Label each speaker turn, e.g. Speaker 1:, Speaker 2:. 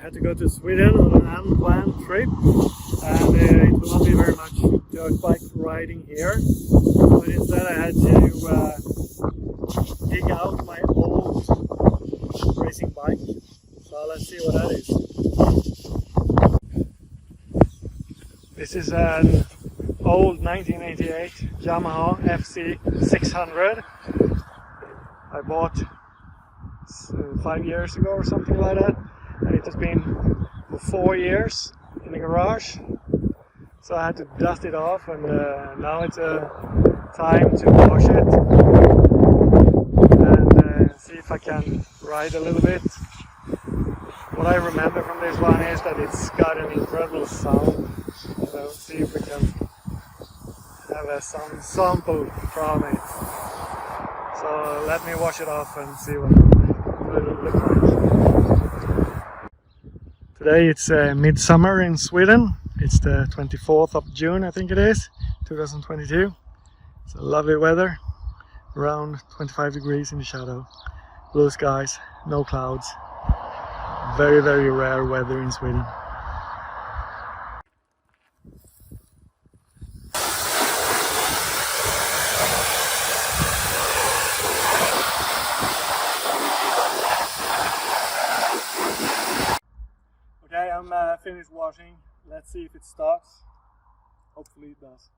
Speaker 1: had to go to Sweden on an unplanned trip, and it will not be very much dirt bike riding here, but instead I had to dig out my old racing bike. So let's see what that is. This is an old 1988 Yamaha FZ600 I bought 5 years ago or something like that, and it has been for 4 years in the garage, so I had to dust it off, and now it's time to wash it and see if I can ride a little bit. What I remember from this one is that it's got an incredible sound, so see if we can have some sample from it. So let me wash it off and see what it will look like. Today it's midsummer in Sweden. It's the 24th of June, I think it is, 2022. It's a lovely weather, around 25 degrees in the shadow, blue skies, no clouds. Very, very rare weather in Sweden. Okay, I'm finished washing. Let's see if it starts. Hopefully it does.